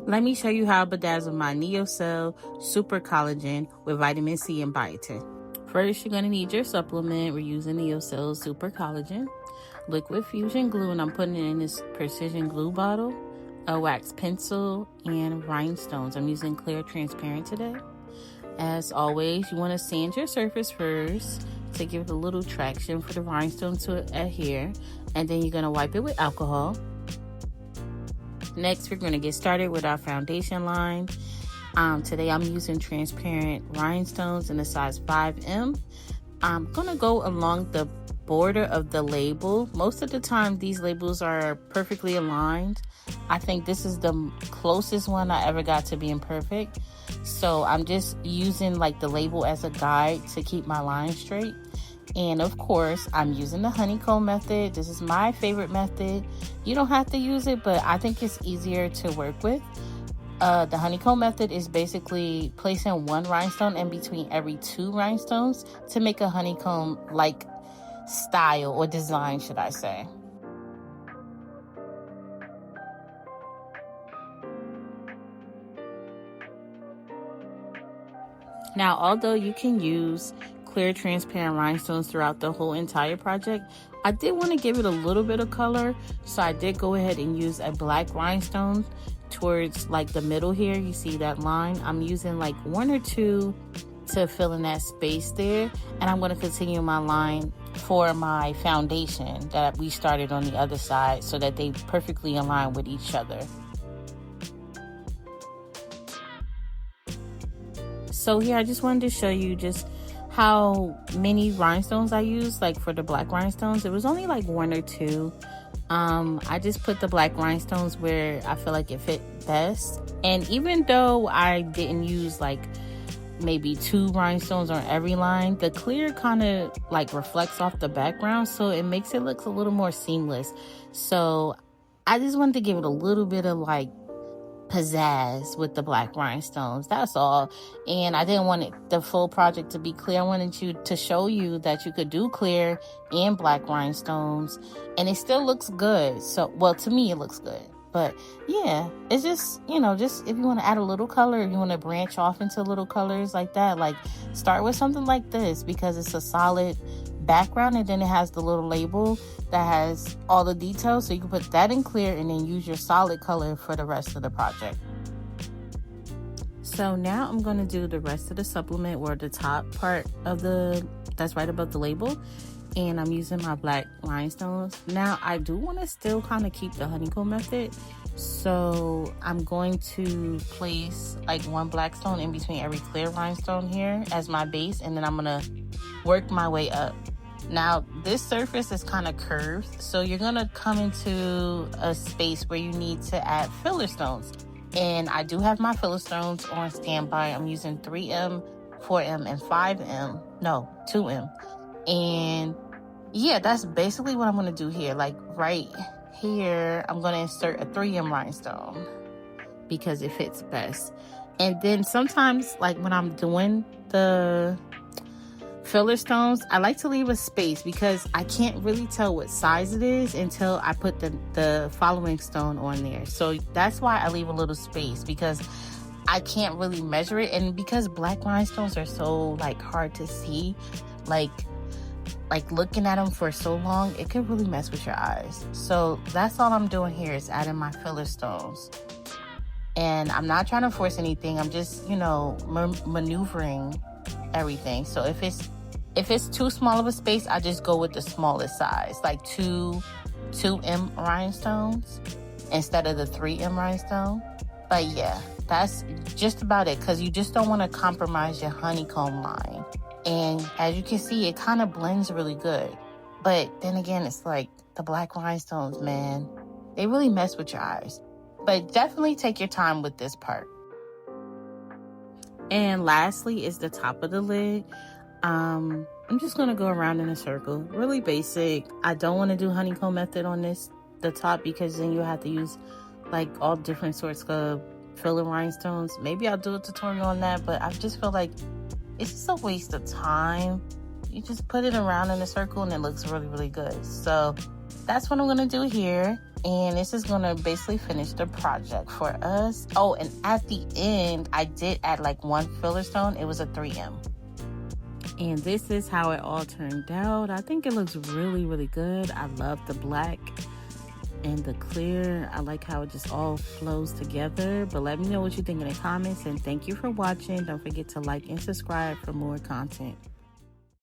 Let me show you how I bedazzle my Neocell Super Collagen with vitamin C and biotin. First, you're going to need your supplement. We're using Neocell Super Collagen, liquid fusion glue, and I'm putting it in this precision glue bottle, a wax pencil, and rhinestones. I'm using clear transparent today. As always, you want to sand your surface first to give it a little traction for the rhinestone to adhere, and then you're going to wipe it with alcohol. Next, we're going to get started with our foundation line. Today I'm using transparent rhinestones in the size 5M. I'm going to go along the border of the label. Most of the time these labels are perfectly aligned. I think this is the closest one I ever got to being perfect. So I'm just using like the label as a guide to keep my line straight. And of course, I'm using the honeycomb method. This is my favorite method. You don't have to use it, but I think it's easier to work with. The honeycomb method is basically placing one rhinestone in between every 2 rhinestones to make a honeycomb-like style or design, should I say. Now, although you can use clear transparent rhinestones throughout the whole entire project, I did want to give it a little bit of color, so I did go ahead and use a black rhinestone towards like the middle here. You see that line? I'm using like 1 or 2 to fill in that space there, and I'm going to continue my line for my foundation that we started on the other side so that they perfectly align with each other. So here I just wanted to show you just how many rhinestones I used. Like for the black rhinestones, it was only like 1 or 2. I just put the black rhinestones where I feel like it fit best. And even though I didn't use like maybe 2 rhinestones on every line, the clear kind of like reflects off the background, so it makes it look a little more seamless. So I just wanted to give it a little bit of like pizzazz with the black rhinestones, that's all. And I didn't want the full project to be clear. I wanted you to show you that you could do clear and black rhinestones and it still looks good. So, well, to me it looks good. But yeah, it's just, you know, just if you want to add a little color, if you want to branch off into little colors like that, like start with something like this because it's a solid background, and then it has the little label that has all the details, so you can put that in clear and then use your solid color for the rest of the project. So now I'm going to do the rest of the supplement, or the top part of that's right above the label, and I'm using my black rhinestones. Now I do want to still kind of keep the honeycomb method, so I'm going to place like 1 black stone in between every clear rhinestone here as my base, and then I'm gonna work my way up. Now this surface is kind of curved, so you're gonna come into a space where you need to add filler stones, and I do have my filler stones on standby. I'm using 3M, 4M, and 2M, and yeah, that's basically what I'm gonna do here. Like right here, I'm gonna insert a 3M rhinestone because it fits best. And then sometimes, like when I'm doing the filler stones, I like to leave a space because I can't really tell what size it is until I put the following stone on there. So that's why I leave a little space, because I can't really measure it, and because black rhinestones are so like hard to see, like looking at them for so long, it could really mess with your eyes. So that's all I'm doing here, is adding my filler stones. And I'm not trying to force anything, I'm just, you know, maneuvering everything. So if it's too small of a space, I just go with the smallest size, like 2M rhinestones instead of the 3M rhinestone. But yeah, that's just about it, because you just don't want to compromise your honeycomb line. And as you can see, it kind of blends really good. But then again, it's like the black rhinestones, man, they really mess with your eyes. But definitely take your time with this part. And lastly is the top of the lid. I'm just going to go around in a circle, really basic. I don't want to do honeycomb method on the top, because then you have to use like all different sorts of filler rhinestones. Maybe I'll do a tutorial on that, but I just feel like it's just a waste of time. You just put it around in a circle and it looks really, really good. So that's what I'm going to do here. And this is gonna basically finish the project for us. Oh, and at the end, I did add like one filler stone. It was a 3M. And this is how it all turned out. I think it looks really, really good. I love the black and the clear. I like how it just all flows together. But let me know what you think in the comments. And thank you for watching. Don't forget to like and subscribe for more content.